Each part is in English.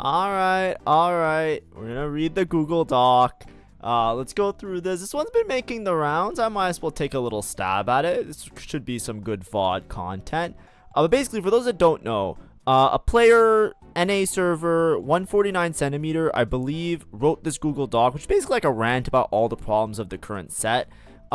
All right. We're gonna read the Google Doc. Let's go through this. This one's been making the rounds. I might as well take a little stab at it. This should be some good VOD content. But basically, for those that don't know, a player, NA server, 149 centimeter, I believe, wrote this Google Doc, which is basically like a rant about all the problems of the current set.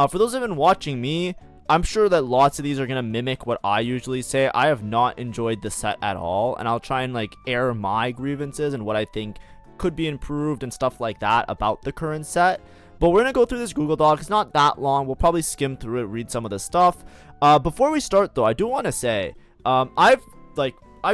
For those that have been watching me, I'm sure that lots of these are going to mimic what I usually say. I have not enjoyed the set at all, and I'll try and like air my grievances and what I think could be improved and stuff like that about the current set. But we're going to go through this Google Doc. It's not that long. We'll probably skim through it, read some of the stuff. Before we start though, I do want to say, I've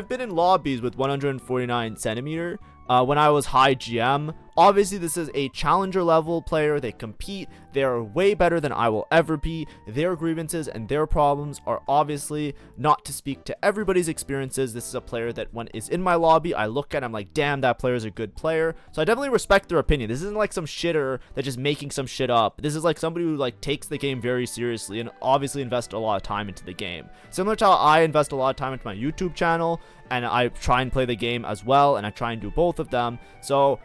been in lobbies with 149 centimeter when I was high GM. Obviously, this is a challenger level player. They compete. They are way better than I will ever be. Their grievances and their problems are obviously not to speak to everybody's experiences. This is a player that when is in my lobby, I look at, I'm like, damn, that player is a good player. So I definitely respect their opinion. This isn't like some shitter that's just making some shit up. This is like somebody who like takes the game very seriously and obviously invests a lot of time into the game. Similar to how I invest a lot of time into my YouTube channel, and I try and play the game as well, and I try and do both of them. So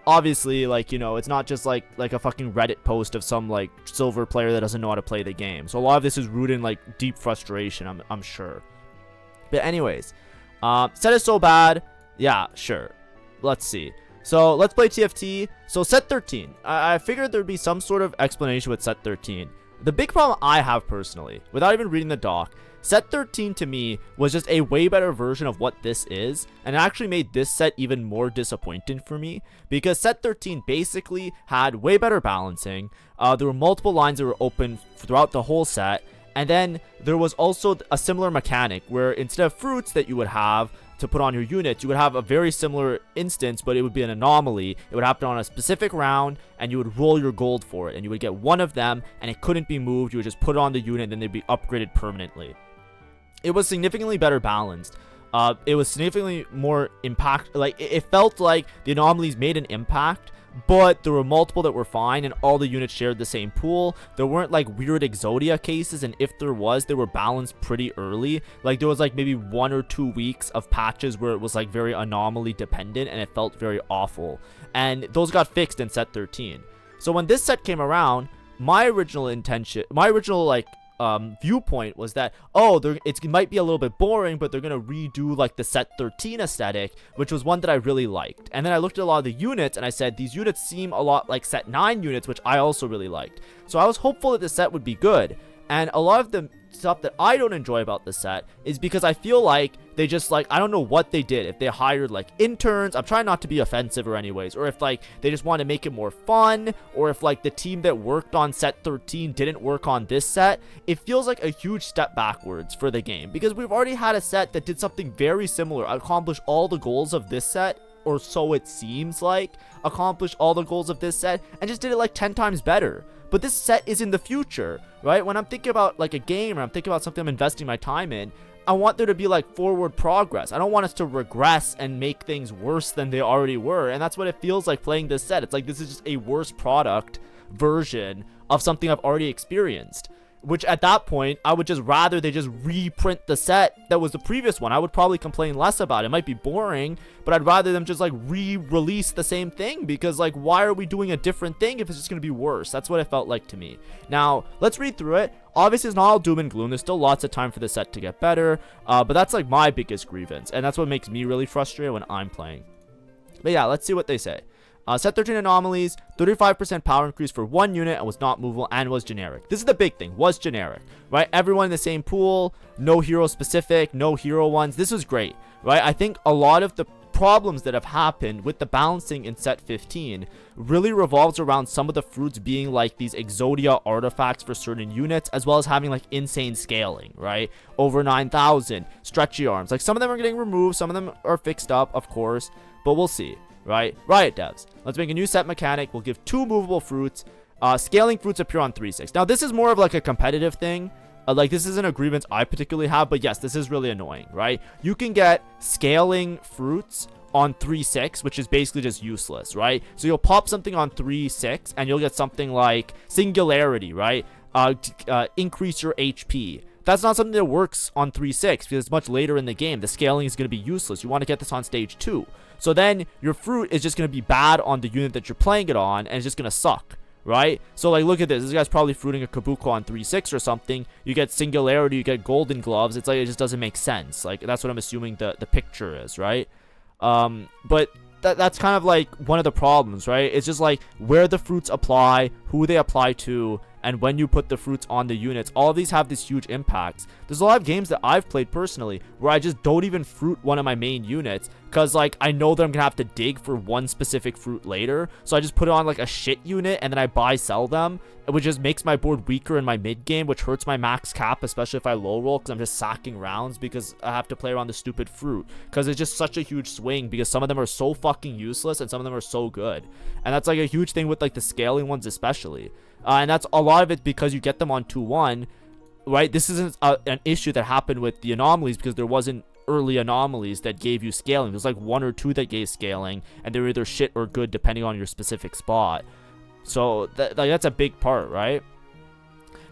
obviously, like, you know, it's not just like a fucking Reddit post of some like silver player that doesn't know how to play the game. So a lot of this is rooted in like deep frustration, I'm sure. But anyways, set is so bad. Yeah, sure. Let's see. So let's play TFT. So set 13. I figured there'd be some sort of explanation with set 13. The big problem I have personally, without even reading the doc, set 13 to me was just a way better version of what this is, and it actually made this set even more disappointing for me, because set 13 basically had way better balancing. There were multiple lines that were open throughout the whole set, and then there was also a similar mechanic where instead of fruits that you would have to put on your units, you would have a very similar instance, but it would be an anomaly. It would happen on a specific round, and you would roll your gold for it, and you would get one of them, and it couldn't be moved. You would just put it on the unit, and then they'd be upgraded permanently. It was significantly better balanced. It was significantly more impact. Like, it felt like the anomalies made an impact, but there were multiple that were fine, and all the units shared the same pool. There weren't like weird Exodia cases, and if there was, they were balanced pretty early. Like, there was like maybe 1 or 2 weeks of patches where it was like very anomaly dependent, and it felt very awful. And those got fixed in set 13. So when this set came around, my original viewpoint was that, oh, it might be a little bit boring, but they're gonna redo like the set 13 aesthetic, which was one that I really liked. And then I looked at a lot of the units, and I said these units seem a lot like set 9 units, which I also really liked. So I was hopeful that the set would be good. And a lot of the stuff that I don't enjoy about the set is because I feel like they just like, I don't know what they did. If they hired like interns, I'm trying not to be offensive or anyways, or if like they just want to make it more fun, or if like the team that worked on set 13 didn't work on this set. It feels like a huge step backwards for the game, because we've already had a set that did something very similar, accomplished all the goals of this set, or so it seems like, accomplished all the goals of this set, and just did it like 10 times better. But this set is in the future, right? When I'm thinking about like a game, or I'm thinking about something I'm investing my time in, I want there to be like forward progress. I don't want us to regress and make things worse than they already were. And that's what it feels like playing this set. It's like this is just a worse product version of something I've already experienced. Which at that point, I would just rather they just reprint the set that was the previous one. I would probably complain less about it. It might be boring, but I'd rather them just like re-release the same thing, because like, why are we doing a different thing if it's just going to be worse? That's what it felt like to me. Now, let's read through it. Obviously, it's not all doom and gloom. There's still lots of time for the set to get better, but that's like my biggest grievance, and that's what makes me really frustrated when I'm playing. But yeah, let's see what they say. Set 13 anomalies, 35% power increase for one unit, and was not movable, and was generic. This is the big thing, was generic, right? Everyone in the same pool, no hero specific, no hero ones. This was great, right? I think a lot of the problems that have happened with the balancing in set 15 really revolves around some of the fruits being like these Exodia artifacts for certain units, as well as having like insane scaling, right? Over 9,000, stretchy arms. Like, some of them are getting removed, some of them are fixed up, of course, but we'll see. Right? Riot devs. Let's make a new set mechanic. We'll give 2 movable fruits. Scaling fruits appear on 3/6. Now, this is more of like a competitive thing. Like, this isn't a grievance I particularly have, but yes, this is really annoying, right? You can get scaling fruits on 3/6, which is basically just useless, right? So you'll pop something on 3/6, and you'll get something like Singularity, right? Increase your HP. that's not something that works on 3-6 because it's much later in the game. The scaling is going to be useless. You want to get this on stage 2. So then your fruit is just going to be bad on the unit that you're playing it on, and it's just going to suck, right? So like, look at this. This guy's probably fruiting a Kabuko on 3-6 or something. You get Singularity, you get Golden Gloves. It's like, it just doesn't make sense. Like, that's what I'm assuming the picture is, right? But that's kind of like one of the problems, right? It's just like where the fruits apply, who they apply to, and when you put the fruits on the units. All of these have this huge impacts. There's a lot of games that I've played personally where I just don't even fruit one of my main units because like I know that I'm gonna have to dig for one specific fruit later, so I just put it on like a shit unit and then I buy sell them, which just makes my board weaker in my mid game, which hurts my max cap, especially if I low roll because I'm just sacking rounds because I have to play around the stupid fruit, because it's just such a huge swing because some of them are so fucking useless and some of them are so good. And that's like a huge thing with like the scaling ones especially. And that's a lot of it because you get them on 2-1, right? This isn't an issue that happened with the anomalies because there wasn't early anomalies that gave you scaling. There's like 1 or 2 that gave scaling, and they were either shit or good depending on your specific spot. So that's a big part, right?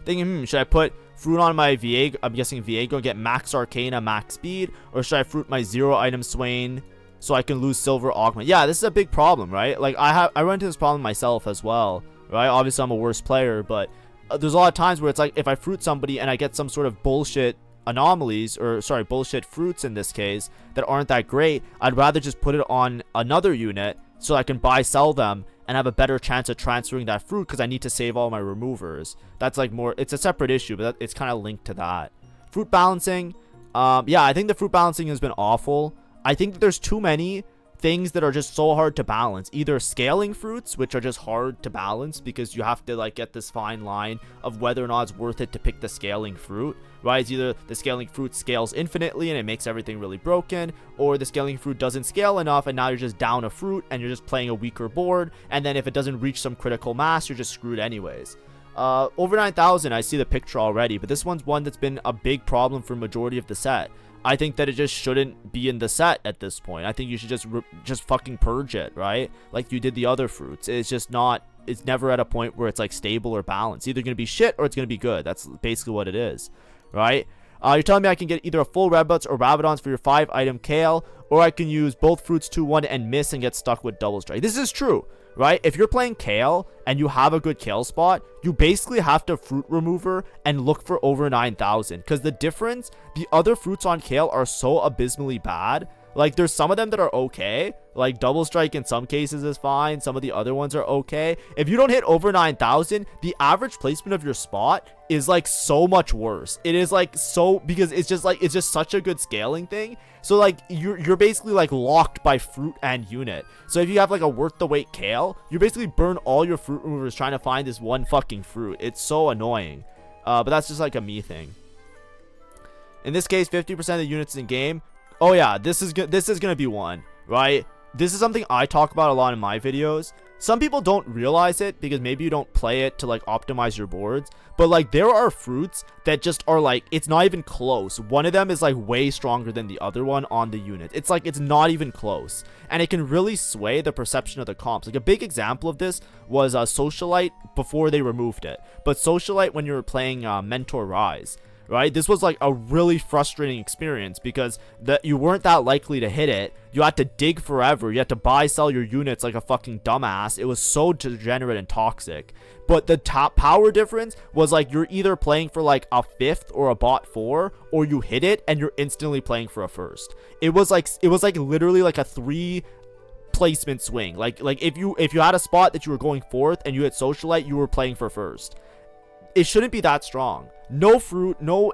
Thinking, should I put fruit on my Viego? I'm guessing Viego and get max Arcana, max speed, or should I fruit my 0 item Swain so I can lose silver augment? Yeah, this is a big problem, right? Like I run into this problem myself as well. Right, obviously I'm a worse player, but there's a lot of times where it's like if I fruit somebody and I get some sort of bullshit anomalies, or sorry, bullshit fruits in this case, that aren't that great, I'd rather just put it on another unit so I can buy sell them and have a better chance of transferring that fruit because I need to save all my removers. That's like more, it's a separate issue, but it's kind of linked to that. Fruit balancing, yeah, I think the fruit balancing has been awful. I think that there's too many things that are just so hard to balance. Either scaling fruits, which are just hard to balance because you have to like get this fine line of whether or not it's worth it to pick the scaling fruit, right? It's either the scaling fruit scales infinitely and it makes everything really broken, or the scaling fruit doesn't scale enough and now you're just down a fruit and you're just playing a weaker board, and then if it doesn't reach some critical mass, you're just screwed anyways. Over 9,000, I see the picture already, but this one's one that's been a big problem for majority of the set. I think that it just shouldn't be in the set at this point. I think you should just fucking purge it, right? Like you did the other fruits. It's just not, it's never at a point where it's like stable or balanced. Either gonna be shit or it's gonna be good. That's basically what it is, right? You're telling me I can get either a full Redbutts or Rabadons for your 5 item Kale, or I can use both fruits 2-1 and miss and get stuck with double strike. This is true, right? If you're playing Kale and you have a good Kale spot, you basically have to fruit remover and look for over 9,000, because the difference, the other fruits on Kale are so abysmally bad. Like there's some of them that are okay, like double strike in some cases is fine, some of the other ones are okay. If you don't hit over 9,000, the average placement of your spot is like so much worse. It is like so, because it's just such a good scaling thing. So like you're basically like locked by fruit and unit. So if you have like a worth the wait Kale, you basically burn all your fruit removers trying to find this one fucking fruit. It's so annoying. But that's just like a me thing. In this case, 50% of the units in game. Oh yeah, this is gonna be one, right? This is something I talk about a lot in my videos. Some people don't realize it because maybe you don't play it to like optimize your boards, but like there are fruits that just are like, it's not even close. One of them is like way stronger than the other one on the unit. It's like, it's not even close, and it can really sway the perception of the comps. Like a big example of this was Socialite before they removed it, but Socialite when you were playing Mentor Rise, right? This was like a really frustrating experience because you weren't that likely to hit it. You had to dig forever. You had to buy, sell your units like a fucking dumbass. It was so degenerate and toxic. But the top power difference was like you're either playing for like a 5th or a bot 4, or you hit it and you're instantly playing for a 1st. It was like literally like a 3 placement swing. Like if you had a spot that you were going 4th and you hit Socialite, you were playing for 1st. It shouldn't be that strong. No fruit, no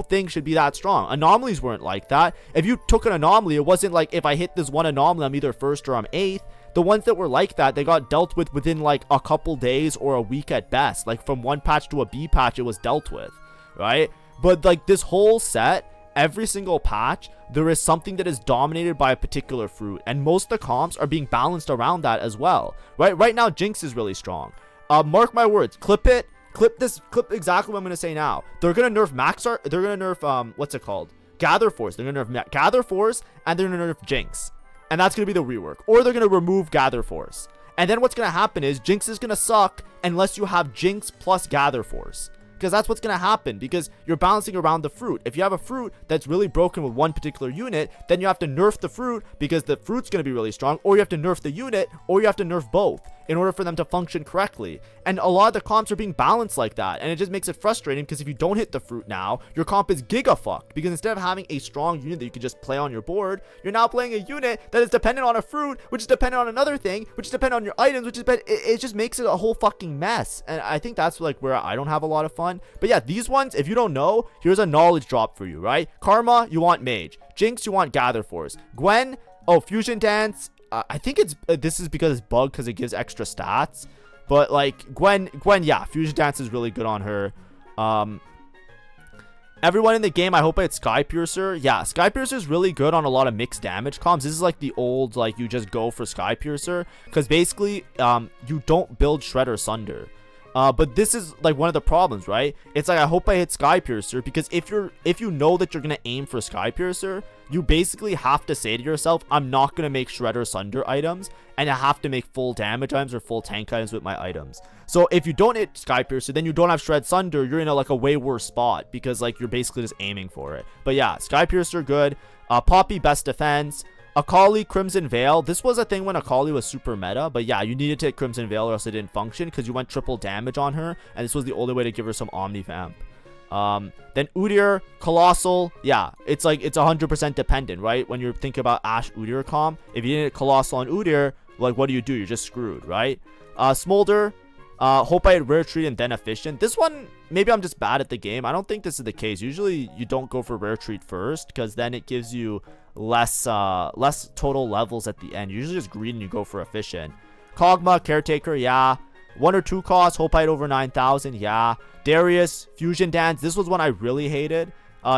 thing should be that strong. Anomalies weren't like that. If you took an anomaly, it wasn't like if I hit this one anomaly, I'm either 1st or I'm 8th. The ones that were like that, they got dealt with within like a couple days or a week at best. Like from one patch to a B patch, it was dealt with, right? But like this whole set, every single patch, there is something that is dominated by a particular fruit, and most of the comps are being balanced around that as well, right? Right now, Jinx is really strong. Mark my words, clip it. Clip exactly what I'm going to say now. They're going to nerf they're going to nerf, what's it called? Gather Force. They're going to nerf Gather Force, and they're going to nerf Jinx. And that's going to be the rework. Or they're going to remove Gather Force. And then what's going to happen is Jinx is going to suck unless you have Jinx plus Gather Force. because that's what's going to happen, because you're balancing around the fruit. If you have a fruit that's really broken with one particular unit, then you have to nerf the fruit because the fruit's going to be really strong, or you have to nerf the unit, or you have to nerf both in order for them to function correctly. And a lot of the comps are being balanced like that, and it just makes it frustrating, because if you don't hit the fruit now, your comp is giga fucked, because instead of having a strong unit that you can just play on your board, you're now playing a unit that is dependent on a fruit, which is dependent on another thing, which is dependent on your items, which is it just makes it a whole fucking mess. And I think that's like where I don't have a lot of fun. But yeah, these ones, if you don't know, here's a knowledge drop for you, right? Karma, you want Mage. Jinx, you want Gather Force. Gwen, oh, Fusion Dance, I think it's this is because it's bugged because it gives extra stats. But like Gwen, yeah, Fusion Dance is really good on her. Everyone in the game, I hope it's Sky Piercer. Yeah, Sky Piercer is really good on a lot of mixed damage comps. This is like the old, like, you just go for Sky Piercer, because basically you don't build Shredder Sunder. But this is like one of the problems, right? It's like, I hope I hit Sky Piercer, because if you know that you're gonna aim for Sky Piercer, you basically have to say to yourself, I'm not gonna make Shredder Sunder items, and I have to make full damage items or full tank items with my items. So if you don't hit Sky Piercer, then you don't have Shred Sunder, you're in a way worse spot, because like you're basically just aiming for it. But yeah, Sky Piercer good. Poppy, best defense. Akali, Crimson Veil. This was a thing when Akali was super meta, but yeah, you needed to hit Crimson Veil or else it didn't function, because you went triple damage on her, and this was the only way to give her some Omni Vamp. Then Udyr, Colossal. Yeah, it's like, it's 100% dependent, right? When you're thinking about Ashe Udyr comp, if you didn't hit Colossal on Udyr, like, what do? You're just screwed, right? Smolder, hope I hit Rare Treat and then Efficient. This one, maybe I'm just bad at the game. I don't think this is the case. Usually you don't go for Rare Treat first, because then it gives you less total levels at the end. Usually just greed and you go for Efficient. Kog'Maw, Caretaker, yeah. 1 or 2 costs, hope I hit over 9,000, yeah. Darius, Fusion Dance. This was one I really hated.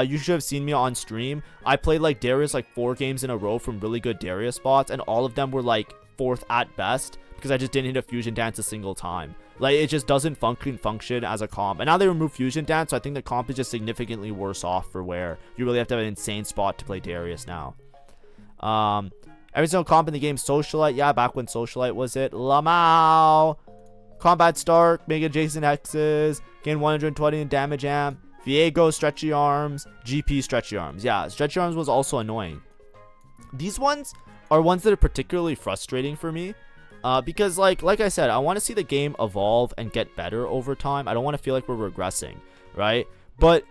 You should have seen me on stream. I played like Darius like 4 games in a row from really good Darius spots, and all of them were like 4th at best, because I just didn't hit a Fusion Dance a single time. Like, it just doesn't function as a comp. And now they remove Fusion Dance, so I think the comp is just significantly worse off for where you really have to have an insane spot to play Darius now. Every single comp in the game, Socialite. Yeah, back when Socialite was it. Lamau. Combat Stark, Mega Jason Hexes, gain 120 in damage amp. Viego, Stretchy Arms. GP, Stretchy Arms. Yeah, Stretchy Arms was also annoying. These ones are ones that are particularly frustrating for me. Because like I said, I want to see the game evolve and get better over time. I don't want to feel like we're regressing, right? But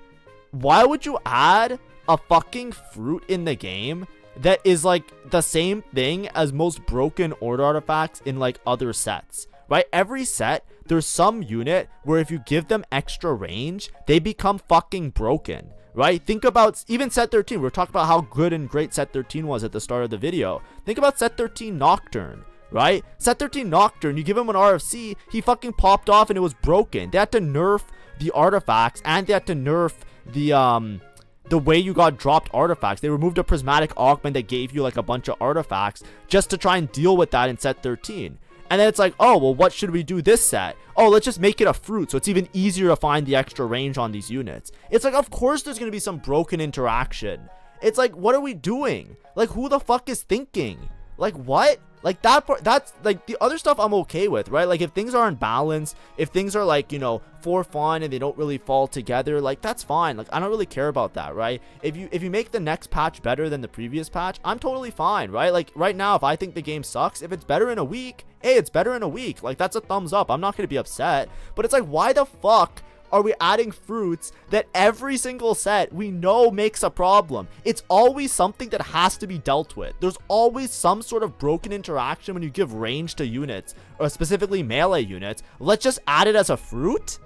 why would you add a fucking fruit in the game that is like the same thing as most broken order artifacts in like other sets, right? Every set, there's some unit where if you give them extra range, they become fucking broken, right? Think about even set 13. We're talking about how good and great set 13 was at the start of the video. Think about set 13 Nocturne. Right? Set 13 Nocturne, you give him an RFC, he fucking popped off and it was broken. They had to nerf the artifacts, and they had to nerf the way you got dropped artifacts. They removed a prismatic augment that gave you like a bunch of artifacts just to try and deal with that in set 13. And then it's like, oh, well, what should we do this set? Oh, let's just make it a fruit, so it's even easier to find the extra range on these units. It's like, of course there's gonna be some broken interaction. It's like, what are we doing? Like, who the fuck is thinking? Like, what? Like, that part, that's like the other stuff I'm okay with, right? Like, if things are unbalanced, if things are like, you know, for fun and they don't really fall together, like, that's fine. Like, I don't really care about that, right? If you make the next patch better than the previous patch, I'm totally fine, right? Like, right now, if I think the game sucks, if it's better in a week, hey, it's better in a week. Like, that's a thumbs up. I'm not gonna be upset. But it's like, why the fuck are we adding fruits that every single set we know makes a problem? It's always something that has to be dealt with. There's always some sort of broken interaction when you give range to units, or specifically melee units. Let's just add it as a fruit?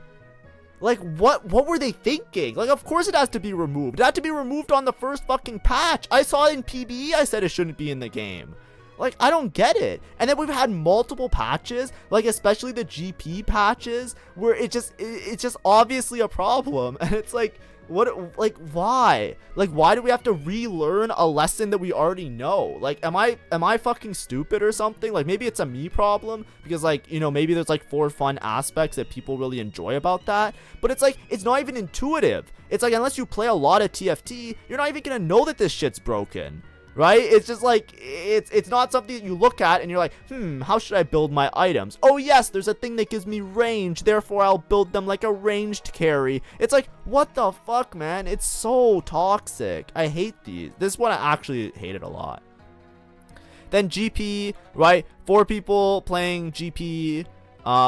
Like, what were they thinking? Like, of course it has to be removed. It had to be removed on the first fucking patch. I saw it in PBE. I said it shouldn't be in the game. Like, I don't get it. And then we've had multiple patches, like especially the GP patches, where it's just obviously a problem. And it's like, what, like, why? Like, why do we have to relearn a lesson that we already know? Like, am I fucking stupid or something? Like, maybe it's a me problem, because like, you know, maybe there's like 4 fun aspects that people really enjoy about that, but it's like, it's not even intuitive. It's like, unless you play a lot of TFT, you're not even gonna know that this shit's broken. right? It's just like it's not something that you look at and you're like, how should I build my items? Oh yes, there's a thing that gives me range, therefore I'll build them like a ranged carry. It's like, what the fuck, man? It's so toxic. I hate these. This one I actually hated a lot. Then GP, right? 4 people playing GP,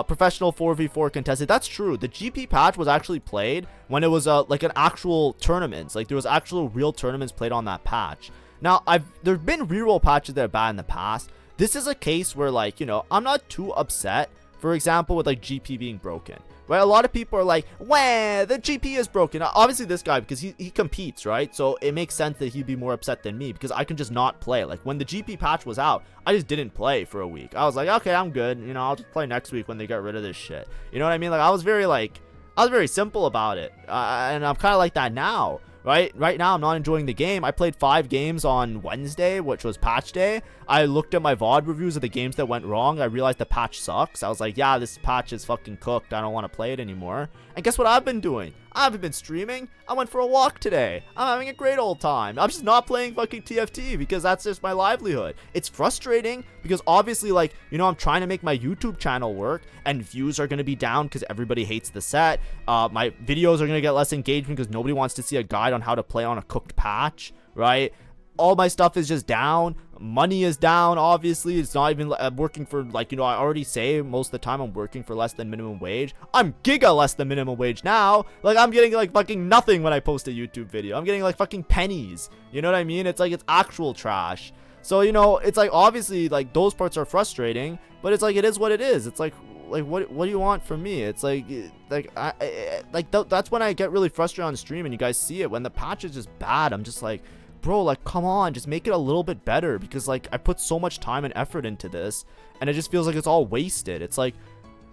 professional 4v4 contested. That's true. The GP patch was actually played when it was like an actual tournaments. Like there was actual real tournaments played on that patch. Now there's been reroll patches that are bad in the past. This is a case where, like, you know, I'm not too upset, for example, with like GP being broken, right? A lot of people are like, wah, the GP is broken. Obviously this guy, because he competes, right? So it makes sense that he'd be more upset than me, because I can just not play. Like when the GP patch was out, I just didn't play for a week. I was like, okay, I'm good, you know, I'll just play next week when they get rid of this shit. You know what I mean? Like I was very simple about it, and I'm kind of like that now. Right now, I'm not enjoying the game. I played 5 games on Wednesday, which was patch day. I looked at my VOD reviews of the games that went wrong. I realized the patch sucks. I was like, yeah, this patch is fucking cooked. I don't want to play it anymore. And guess what I've been doing? I haven't been streaming. I went for a walk today. I'm having a great old time. I'm just not playing fucking TFT because that's just my livelihood. It's frustrating because obviously, like, you know, I'm trying to make my YouTube channel work and views are going to be down because everybody hates the set. My videos are going to get less engagement because nobody wants to see a guide on how to play on a cooked patch, right? All my stuff is just down. Money is down. Obviously, it's not even working for, like, you know, I already say most of the time I'm working for less than minimum wage. I'm giga less than minimum wage now. Like, I'm getting like fucking nothing when I post a YouTube video. I'm getting like fucking pennies. You know what I mean? It's like, it's actual trash. So, you know, it's like, obviously, like, those parts are frustrating, but it's like, it is what it is. It's like what do you want from me? It's like that's when I get really frustrated on stream, and you guys see it when the patch is just bad. I'm just like, bro, like, come on, just make it a little bit better, because like I put so much time and effort into this and it just feels like it's all wasted. It's like,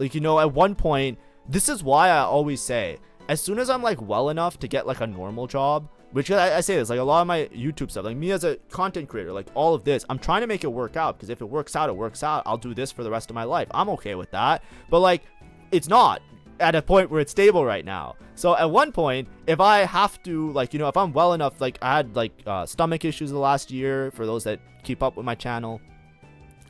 you know, at one point, this is why I always say, as soon as I'm like well enough to get like a normal job, which I say this, like a lot of my YouTube stuff, like me as a content creator, like all of this, I'm trying to make it work out, because if it works out, it works out. I'll do this for the rest of my life. I'm okay with that. But like, it's not at a point where it's stable right now. So at one point, if I have to, like, you know, if I'm well enough, like I had like stomach issues the last year, for those that keep up with my channel,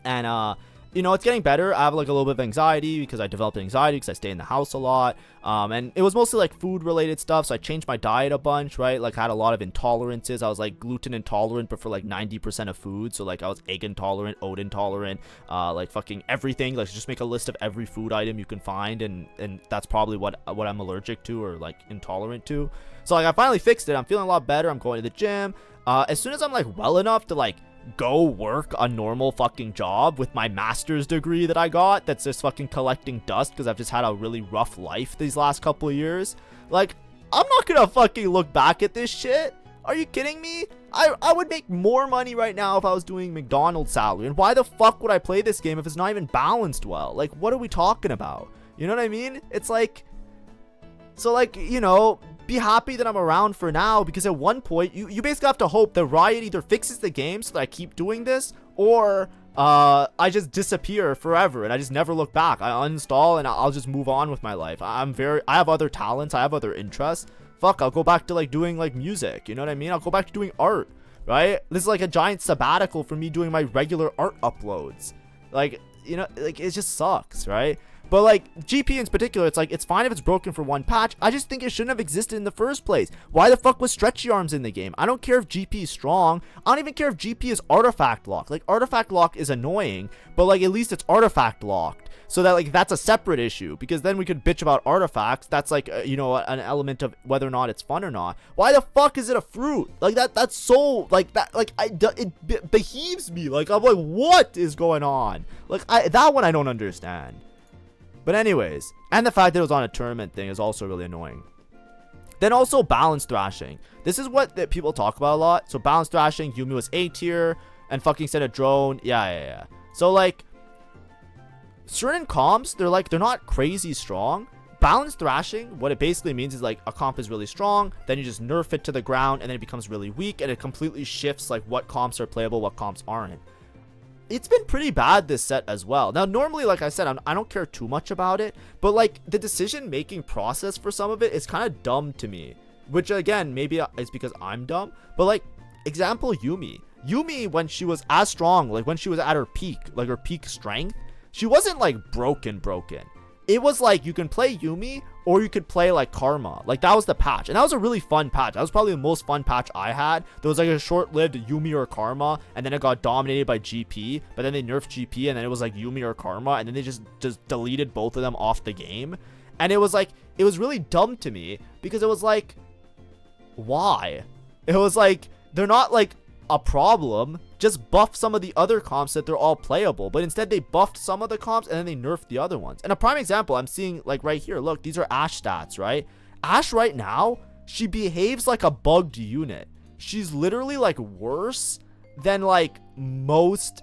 and you know, it's getting better. I have like a little bit of anxiety because I developed anxiety because I stay in the house a lot, and it was mostly like food related stuff. So I changed my diet a bunch, right? Like I had a lot of intolerances. I was like gluten intolerant, but for like 90% of food. So like I was egg intolerant, oat intolerant, like fucking everything. Like just make a list of every food item you can find, and that's probably what I'm allergic to or like intolerant to. So like I finally fixed it. I'm feeling a lot better. I'm going to the gym. As soon as I'm like well enough to like go work a normal fucking job with my master's degree that I got, that's just fucking collecting dust because I've just had a really rough life these last couple of years, like, I'm not gonna fucking look back at this shit. Are you kidding me? I would make more money right now if I was doing McDonald's salary. And why the fuck would I play this game if it's not even balanced well? Like, what are we talking about? You know what I mean? It's like, so like, you know, be happy that I'm around for now, because at one point you basically have to hope that Riot either fixes the game so that I keep doing this, or I just disappear forever and I just never look back. I uninstall and I'll just move on with my life. I have other talents, I have other interests. Fuck, I'll go back to like doing like music, you know what I mean? I'll go back to doing art, right? This is like a giant sabbatical for me doing my regular art uploads. Like, you know, like it just sucks, right? But like GP in particular, it's like, it's fine if it's broken for one patch. I just think it shouldn't have existed in the first place. Why the fuck was stretchy arms in the game? I don't care if GP is strong. I don't even care if GP is artifact locked. Like, artifact lock is annoying, but like at least it's artifact locked, so that like that's a separate issue, because then we could bitch about artifacts. That's like you know, an element of whether or not it's fun or not. Why the fuck is it a fruit? Like that's so like that, like it beheaves me. Like I'm like, what is going on? Like that one I don't understand. But anyways, and the fact that it was on a tournament thing is also really annoying. Then also balance thrashing. This is what that people talk about a lot. So balance thrashing, Yumi was A tier and fucking sent a drone. Yeah. So like certain comps, they're not crazy strong. Balance thrashing, what it basically means is like a comp is really strong, then you just nerf it to the ground, and then it becomes really weak, and it completely shifts like what comps are playable, what comps aren't. It's been pretty bad this set as well. Now, normally, like I said, I don't care too much about it, but like the decision-making process for some of it is kind of dumb to me, which again, maybe it's because I'm dumb, but like, example, Yumi. Yumi, when she was as strong, like when she was at her peak, like her peak strength, she wasn't like broken. It was like you can play Yumi or you could play like Karma. Like that was the patch, and that was a really fun patch. That was probably the most fun patch I had. There was like a short-lived Yumi or Karma, and then it got dominated by GP, but then they nerfed GP, and then it was like Yumi or Karma, and then they just deleted both of them off the game. And it was like, it was really dumb to me because it was like, why? It was like, they're not like a problem. Just buff some of the other comps that they're all playable, but instead they buffed some of the comps and then they nerfed the other ones. And a prime example I'm seeing like right here, look, these are Ashe stats, right? Ashe right now, she behaves like a bugged unit. She's literally like worse than like most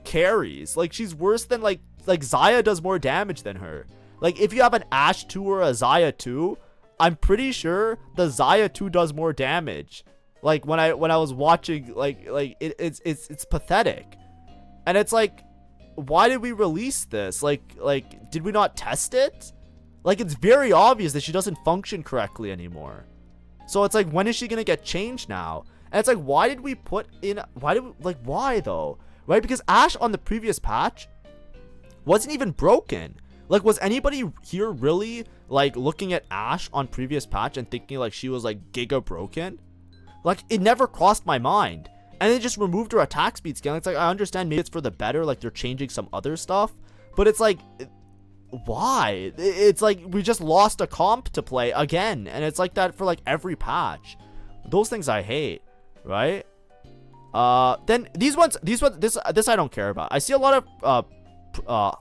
carries. Like she's worse than like Xayah does more damage than her. Like if you have an Ashe 2 or a Xayah 2, I'm pretty sure the Xayah 2 does more damage. Like when I was watching, it's pathetic. And it's like, why did we release this? Like did we not test it? Like it's very obvious that she doesn't function correctly anymore. So it's like, when is she gonna get changed now? And it's like, why did we put in, why though? Right? Because Ashe on the previous patch wasn't even broken. Like, was anybody here really like looking at Ashe on previous patch and thinking like she was like giga broken? Like, it never crossed my mind. And they just removed her attack speed scaling. It's like, I understand maybe it's for the better, like they're changing some other stuff, but it's like, why? It's like we just lost a comp to play again, and it's like that for like every patch. Those things I hate, right? Then this I don't care about. I see a lot of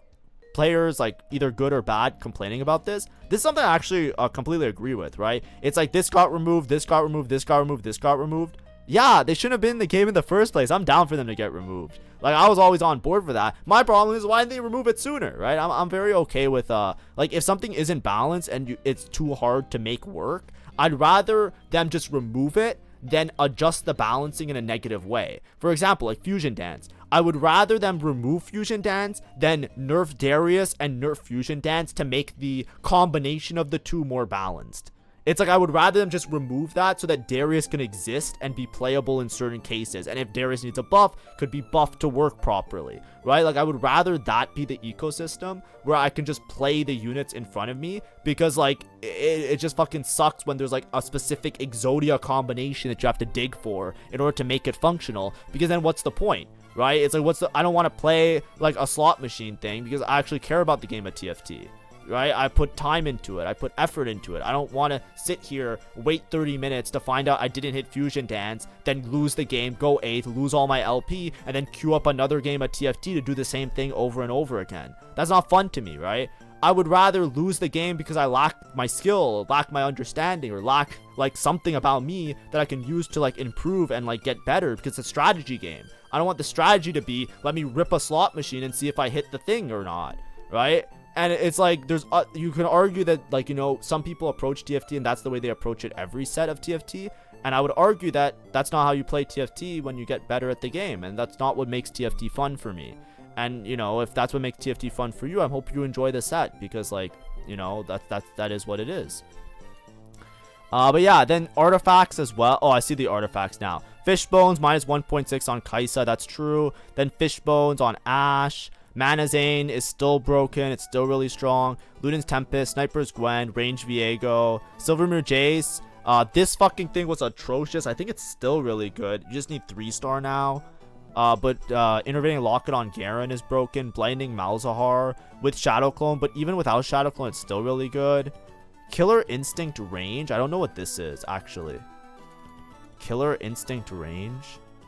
players, like either good or bad, complaining about this. This is something I actually completely agree with, right? It's like, this got removed, this got removed, this got removed, this got removed. Yeah, they shouldn't have been in the game in the first place. I'm down for them to get removed. Like, I was always on board for that. My problem is, why didn't they remove it sooner, right? I'm very okay with like, if something isn't balanced and it's too hard to make work, I'd rather them just remove it than adjust the balancing in a negative way. For example, like Fusion Dance, I would rather them remove Fusion Dance than nerf Darius and nerf Fusion Dance to make the combination of the two more balanced. It's like, I would rather them just remove that so that Darius can exist and be playable in certain cases. And if Darius needs a buff, could be buffed to work properly, right? Like, I would rather that be the ecosystem where I can just play the units in front of me, because like, it just fucking sucks when there's like a specific Exodia combination that you have to dig for in order to make it functional, because then what's the point? Right? It's like, I don't want to play like a slot machine thing because I actually care about the game of TFT. Right? I put time into it. I put effort into it. I don't want to sit here, wait 30 minutes to find out I didn't hit Fusion Dance, then lose the game, go 8th, lose all my LP, and then queue up another game of TFT to do the same thing over and over again. That's not fun to me, right? I would rather lose the game because I lack my skill, lack my understanding, or lack like something about me that I can use to like improve and like get better, because it's a strategy game. I don't want the strategy to be, let me rip a slot machine and see if I hit the thing or not, right? And it's like, there's you can argue that, like, you know, some people approach TFT and that's the way they approach it every set of TFT, and I would argue that that's not how you play TFT when you get better at the game, and that's not what makes TFT fun for me. And, you know, if that's what makes TFT fun for you, I hope you enjoy the set, because, like, you know, that is what it is. But yeah, then artifacts as well. Oh, I see the artifacts now. Fishbones minus 1.6 on Kai'Sa, that's true. Then Fishbones on Ashe. Mana Zane is still broken. It's still really strong. Luden's Tempest, Sniper's Gwen, Range Viego, Silvermere Jace. This fucking thing was atrocious. I think it's still really good. You just need 3-star now. But Innervating Locket on Garen is broken. Blinding Malzahar with Shadow Clone, but even without Shadow Clone, it's still really good. Killer Instinct Range. I don't know what this is, actually. Killer Instinct Range.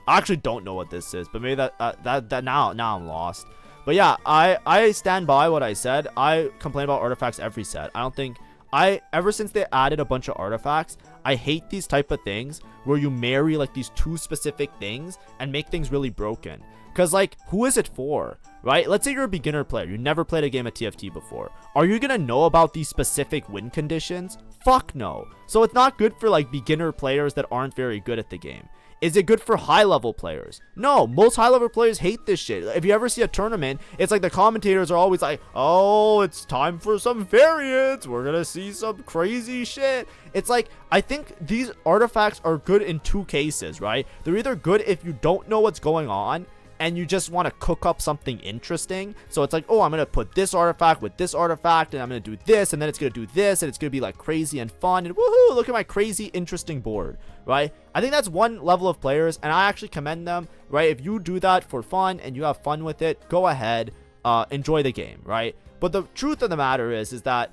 I actually don't know what this is, but maybe that now I'm lost. But yeah, I stand by what I said. I complain about artifacts every set. I don't think ever since they added a bunch of artifacts, I hate these type of things where you marry like these two specific things and make things really broken. Because like, who is it for, right? Let's say you're a beginner player. You never played a game of TFT before. Are you going to know about these specific win conditions? Fuck no. So it's not good for like beginner players that aren't very good at the game. Is it good for high level players? No, most high level players hate this shit. If you ever see a tournament, it's like the commentators are always like, oh, it's time for some variants. We're gonna see some crazy shit. It's like, I think these artifacts are good in two cases, right? They're either good if you don't know what's going on and you just want to cook up something interesting. So it's like, oh, I'm going to put this artifact with this artifact, and I'm going to do this, and then it's going to do this, and it's going to be like crazy and fun, and woohoo, look at my crazy interesting board, right? I think that's one level of players, and I actually commend them, right? If you do that for fun and you have fun with it, go ahead, enjoy the game, right? But the truth of the matter is that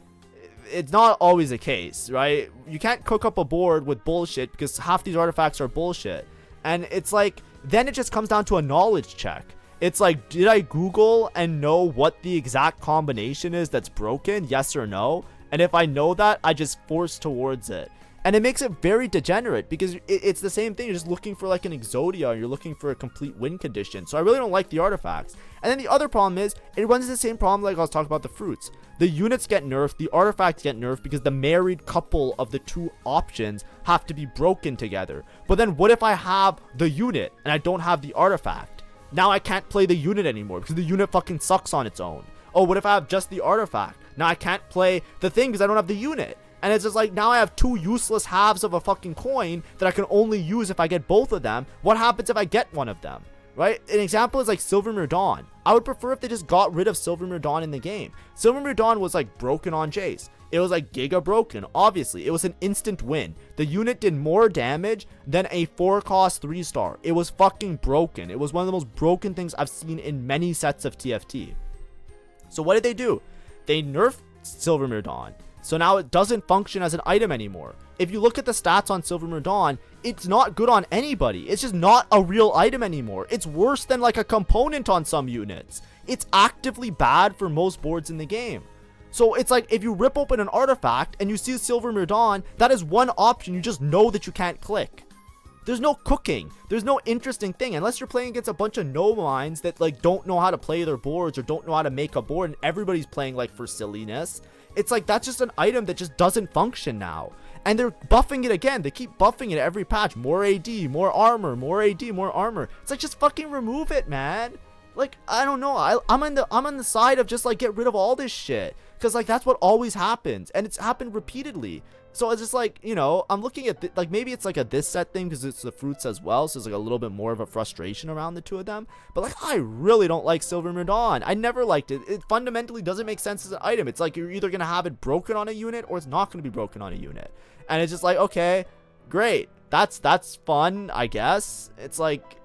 it's not always the case, right? You can't cook up a board with bullshit because half these artifacts are bullshit. And it's like, then it just comes down to a knowledge check. It's like, did I Google and know what the exact combination is that's broken? Yes or no? And if I know that, I just force towards it. And it makes it very degenerate because it's the same thing. You're just looking for like an Exodia, and you're looking for a complete win condition. So I really don't like the artifacts. And then the other problem is, it runs into the same problem like I was talking about the fruits. The units get nerfed, the artifacts get nerfed because the married couple of the two options have to be broken together. But then what if I have the unit and I don't have the artifact? Now I can't play the unit anymore because the unit fucking sucks on its own. Oh, what if I have just the artifact? Now I can't play the thing because I don't have the unit. And it's just like, now I have two useless halves of a fucking coin that I can only use if I get both of them. What happens if I get one of them? Right? An example is like Silvermere Dawn. I would prefer if they just got rid of Silvermere Dawn in the game. Silvermere Dawn was like broken on Jace. It was like giga broken. Obviously, it was an instant win. The unit did more damage than a 4-cost 3-star. It was fucking broken. It was one of the most broken things I've seen in many sets of TFT. So what did they do? They nerfed Silvermere Dawn. So now it doesn't function as an item anymore. If you look at the stats on Silvermere Dawn, it's not good on anybody. It's just not a real item anymore. It's worse than like a component on some units. It's actively bad for most boards in the game. So it's like, if you rip open an artifact and you see Silvermere Dawn, that is one option you just know that you can't click. There's no cooking. There's no interesting thing. Unless you're playing against a bunch of no-minds that like don't know how to play their boards or don't know how to make a board, and everybody's playing like for silliness. It's like, that's just an item that just doesn't function now. And they're buffing it again. They keep buffing it every patch. More AD, more armor, more AD, more armor. It's like, just fucking remove it, man. Like, I don't know. I'm on the side of just like, get rid of all this shit. Because like, that's what always happens. And it's happened repeatedly. So it's just like, you know, I'm looking at like, maybe it's like a this set thing because it's the fruits as well. So it's like a little bit more of a frustration around the two of them. But like, I really don't like Silvermere Dawn. I never liked it. It fundamentally doesn't make sense as an item. It's like, you're either going to have it broken on a unit or it's not going to be broken on a unit. And it's just like, okay, great. That's fun, I guess. It's like,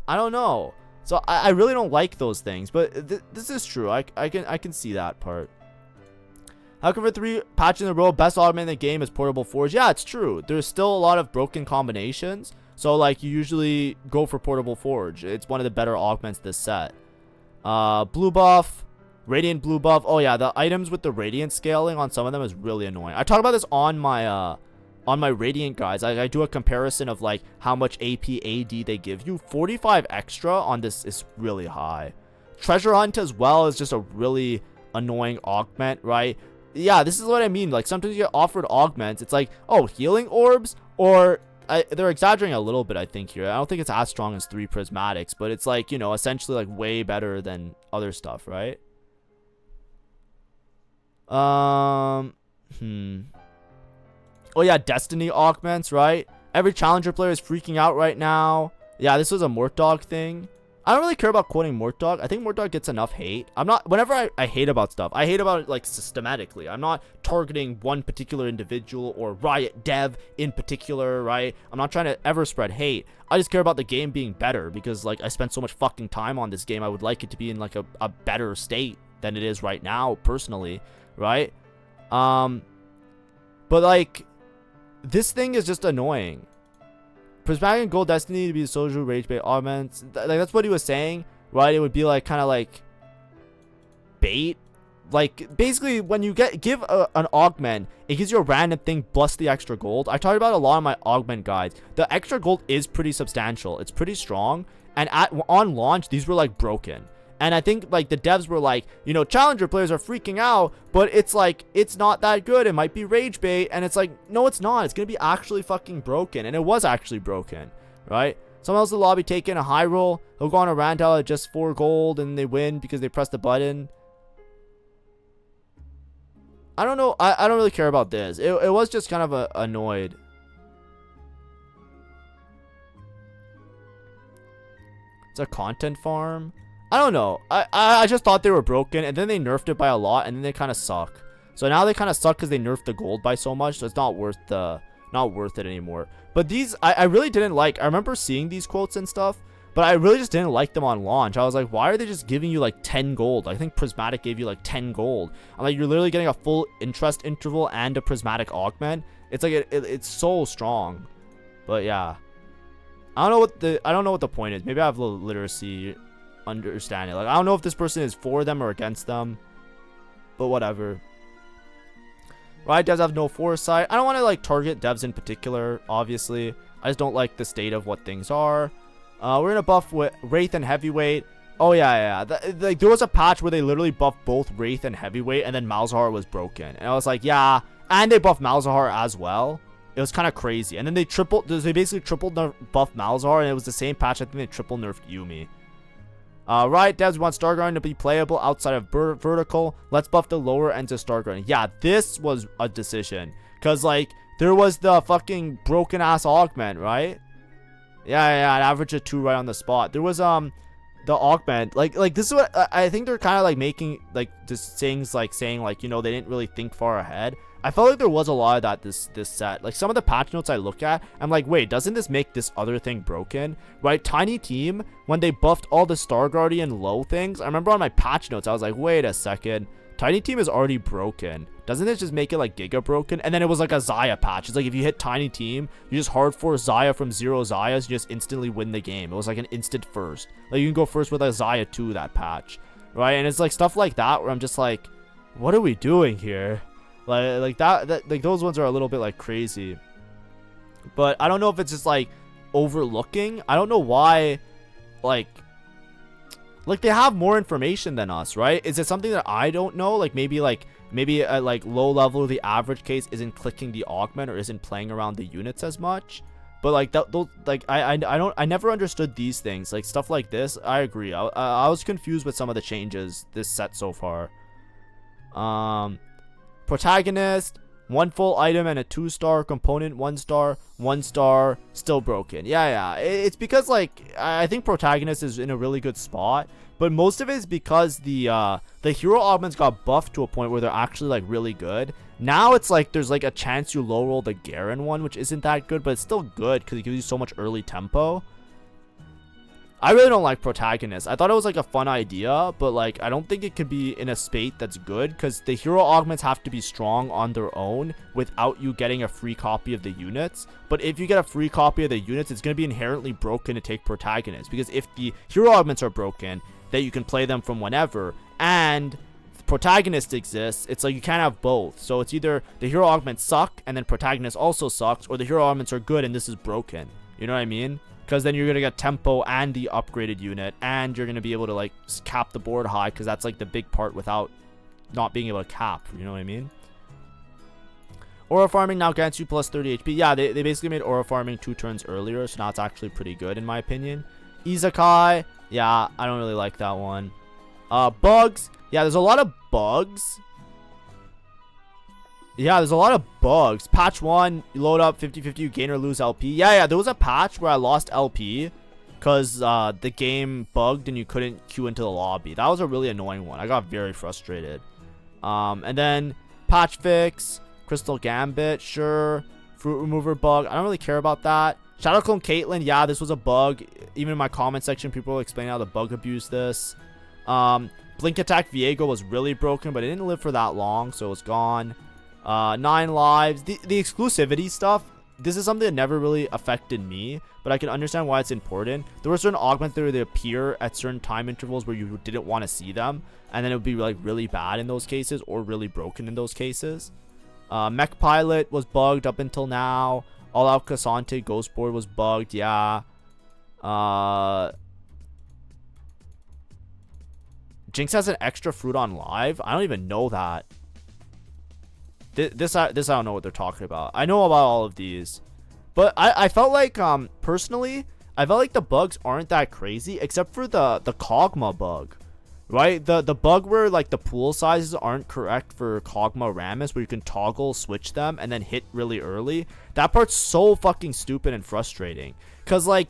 I don't know. So I really don't like those things. But this is true. I can see that part. How come for 3 patches in a row, best augment in the game is Portable Forge? Yeah, it's true. There's still a lot of broken combinations. So, like, you usually go for Portable Forge. It's one of the better augments this set. Blue buff. Radiant blue buff. Oh, yeah, the items with the Radiant scaling on some of them is really annoying. I talk about this on my Radiant guides. I do a comparison of, like, how much AP AD they give you. 45 extra on this is really high. Treasure Hunt as well is just a really annoying augment, right? Yeah, this is what I mean. Like, sometimes you get offered augments. It's like, oh, healing orbs, or they're exaggerating a little bit, I think, here. I don't think it's as strong as 3 prismatics, but it's like, you know, essentially like way better than other stuff, right? Oh yeah, Destiny augments, right? Every challenger player is freaking out right now. Yeah, this was a Mort Dog thing. I don't really care about quoting Mort Dog. I think Mort Dog gets enough hate. Whenever I hate about stuff, I hate about it like systematically. I'm not targeting one particular individual or Riot Dev in particular, right? I'm not trying to ever spread hate. I just care about the game being better because like I spent so much fucking time on this game. I would like it to be in like a better state than it is right now, personally, right? But like, this thing is just annoying. Prismatic and Gold Destiny to be the social rage bait augments. Like, that's what he was saying, right? It would be like kind of like bait. Like, basically, when you give an augment, it gives you a random thing plus the extra gold. I talked about a lot of my augment guides. The extra gold is pretty substantial. It's pretty strong. And on launch, these were like broken. And I think like the devs were like, you know, challenger players are freaking out, but it's like, it's not that good. It might be rage bait. And it's like, no, it's not. It's going to be actually fucking broken. And it was actually broken, right? Someone else in the lobby taking a high roll. He'll go on a Randall at just 4 gold and they win because they press the button. I don't know. I don't really care about this. It was just kind of annoyed. It's a content farm. I don't know. I just thought they were broken, and then they nerfed it by a lot, and then they kind of suck. So now they kind of suck because they nerfed the gold by so much, so it's not worth it anymore. But these, I really didn't like. I remember seeing these quotes and stuff, but I really just didn't like them on launch. I was like, why are they just giving you like 10 gold? I think Prismatic gave you like 10 gold. I'm like, you're literally getting a full interest interval and a Prismatic augment. It's like it's so strong. But yeah, I don't know what the point is. Maybe I have low literacy understanding. Like, I don't know if this person is for them or against them, but whatever. Right, devs have no foresight. I don't want to like target devs in particular, obviously. I just don't like the state of what things are. We're gonna buff with Wraith and Heavyweight. Oh yeah. Like there was a patch where they literally buffed both Wraith and Heavyweight, and then Malzahar was broken. And I was like, yeah. And they buffed Malzahar as well. It was kind of crazy. And then they basically triple buff Malzahar, and it was the same patch. I think they triple nerfed Yuumi. Right, devs want Stargarden to be playable outside of vertical. Let's buff the lower ends of Stargarden. Yeah, this was a decision. Because, like, there was the fucking broken-ass augment, right? Yeah, an average of 2 right on the spot. There was, the augment. Like this is what, I think they're kind of, like, making, like, just things, like, saying, like, you know, they didn't really think far ahead. I felt like there was a lot of that this set. Like, some of the patch notes I look at, I'm like, wait, doesn't this make this other thing broken? Right? Tiny Team, when they buffed all the Star Guardian low things, I remember on my patch notes, I was like, wait a second. Tiny Team is already broken. Doesn't this just make it like Giga broken? And then it was like a Xayah patch. It's like if you hit Tiny Team, you just hard force Xayah from 0 Xayahs, you just instantly win the game. It was like an instant first. Like, you can go first with a Xayah 2 that patch. Right? And it's like stuff like that where I'm just like, what are we doing here? Like those ones are a little bit like crazy. But I don't know if it's just like overlooking. I don't know why, like they have more information than us, right? Is it something that I don't know? Like maybe at like low level, the average case isn't clicking the augment or isn't playing around the units as much. But like those, like I never understood these things, like stuff like this. I agree. I was confused with some of the changes this set so far. Protagonist, 1 full item and a 2-star component, 1 star, 1 star, still broken. Yeah. It's because like I think Protagonist is in a really good spot, but most of it is because the hero augments got buffed to a point where they're actually like really good. Now it's like there's like a chance you low roll the Garen one, which isn't that good, but it's still good because it gives you so much early tempo. I really don't like Protagonist. I thought it was like a fun idea, but like I don't think it could be in a spate that's good because the hero augments have to be strong on their own without you getting a free copy of the units. But if you get a free copy of the units, it's going to be inherently broken to take Protagonist, because if the hero augments are broken, that you can play them from whenever, and Protagonist exists, it's like you can't have both. So it's either the hero augments suck and then Protagonist also sucks, or the hero augments are good and this is broken. You know what I mean? Because then you're going to get tempo and the upgraded unit, and you're going to be able to like cap the board high, because that's like the big part without not being able to cap. You know what I mean? Aura farming now grants you plus 30 HP. Yeah, they basically made aura farming 2 turns earlier, so now it's actually pretty good in my opinion. Izakai, yeah, I don't really like that one. Bugs, yeah, there's a lot of bugs. Yeah, there's a lot of bugs. Patch 1, you load up 50-50, you gain or lose LP. Yeah, there was a patch where I lost LP because the game bugged and you couldn't queue into the lobby. That was a really annoying one. I got very frustrated. And then patch fix, Crystal Gambit, sure. Fruit remover bug, I don't really care about that. Shadow Clone Caitlyn, yeah, this was a bug. Even in my comment section, people were explaining how to bug abuse this. Blink Attack Viego was really broken, but it didn't live for that long, so it's gone. 9 lives. The exclusivity stuff, this is something that never really affected me, but I can understand why it's important. There were certain augments that would appear at certain time intervals where you didn't want to see them, and then it would be like really bad in those cases or really broken in those cases. Mech Pilot was bugged up until now. All Out Cassante Ghost Board was bugged, yeah. Jinx has an extra fruit on live. I don't even know that. This I don't know what they're talking about. I know about all of these, but I felt like personally, I felt like the bugs aren't that crazy except for the Kog'Maw bug, right? The bug where like the pool sizes aren't correct for Kog'Maw Rammus, where you can toggle switch them and then hit really early. That part's so fucking stupid and frustrating, cause like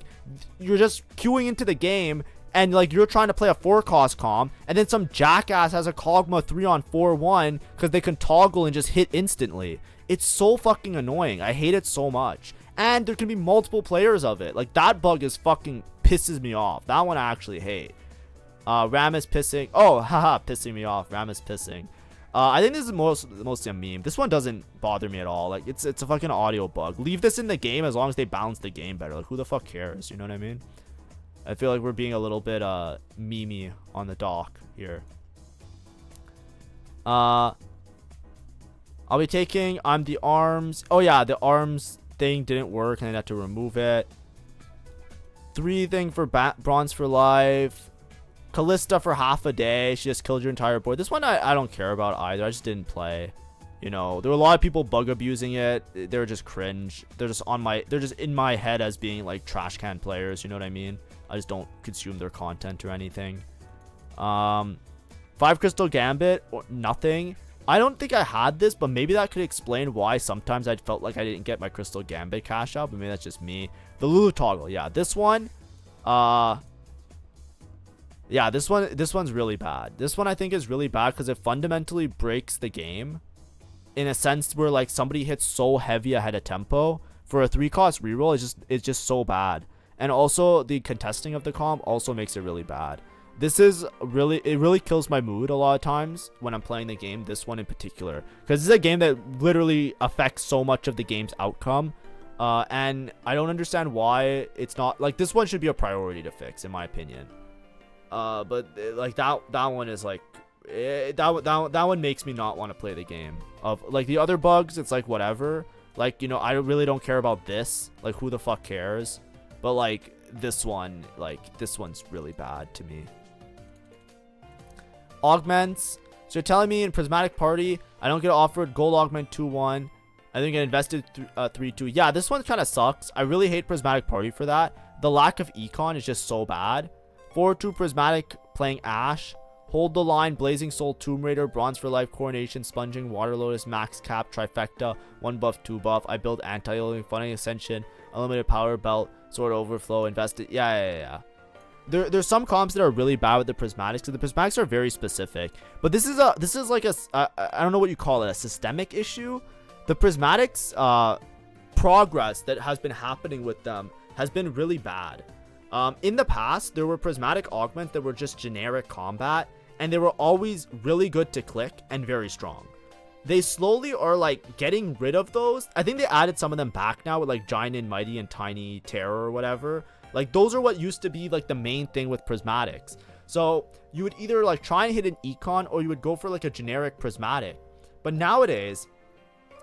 you're just queuing into the game and like you're trying to play a 4-cost comp, and then some jackass has a Kog'Maw 3-on-4-1 because they can toggle and just hit instantly. It's so fucking annoying. I hate it so much. And there can be multiple players of it. Like, that bug is fucking pisses me off. That one I actually hate. Rammus pissing. Oh, haha, pissing me off. Rammus pissing. I think this is mostly a meme. This one doesn't bother me at all. Like, it's a fucking audio bug. Leave this in the game as long as they balance the game better. Like, who the fuck cares? You know what I mean? I feel like we're being a little bit memey on the dock here. I'll be taking the arms. Oh yeah, the arms thing didn't work and I had to remove it. 3 thing for bronze for life. Callista for half a day. She just killed your entire board. This one I don't care about either. I just didn't play. You know, there were a lot of people bug abusing it. They were just cringe. They're just in my head as being like trash can players. You know what I mean? I just don't consume their content or anything. 5 crystal gambit or nothing. I don't think I had this, but maybe that could explain why sometimes I felt like I didn't get my crystal gambit cash out. But maybe that's just me. The Lulu toggle, yeah, this one, yeah, this one's really bad. This one I think is really bad because it fundamentally breaks the game, in a sense where like somebody hits so heavy ahead of tempo for a 3-cost reroll. It's just so bad. And also the contesting of the comp also makes it really bad. It really kills my mood a lot of times when I'm playing the game, this one in particular, because this is a game that literally affects so much of the game's outcome, and I don't understand why it's not, like, this one should be a priority to fix in my opinion. But like that one is like, that one makes me not want to play the game. Of like the other bugs, it's like whatever, like, you know, I really don't care about this, like who the fuck cares. But like this one, like this one's really bad to me. Augments. So you're telling me in Prismatic Party I don't get offered gold augment 2-1. I think I invested 3-2. Yeah, this one kind of sucks. I really hate Prismatic Party for that. The lack of econ is just so bad. 4-2 Prismatic playing Ashe. Hold the line, Blazing Soul, Tomb Raider, Bronze for Life, Coronation, Sponging, Water Lotus, Max Cap, Trifecta, 1 buff, 2 buff. I build Anti-Healing, Funny Ascension, Unlimited Power Belt, Sword Overflow, invested. Yeah. There's some comps that are really bad with the Prismatics, because the Prismatics are very specific. But this is like a I don't know what you call it, a systemic issue. The Prismatics progress that has been happening with them has been really bad. In the past, there were Prismatic augments that were just generic combat, and they were always really good to click and very strong. They slowly are like getting rid of those. I think they added some of them back now with like Giant and Mighty and Tiny Terror or whatever. Like those are what used to be like the main thing with Prismatics. So you would either like try and hit an econ, or you would go for like a generic Prismatic. But nowadays,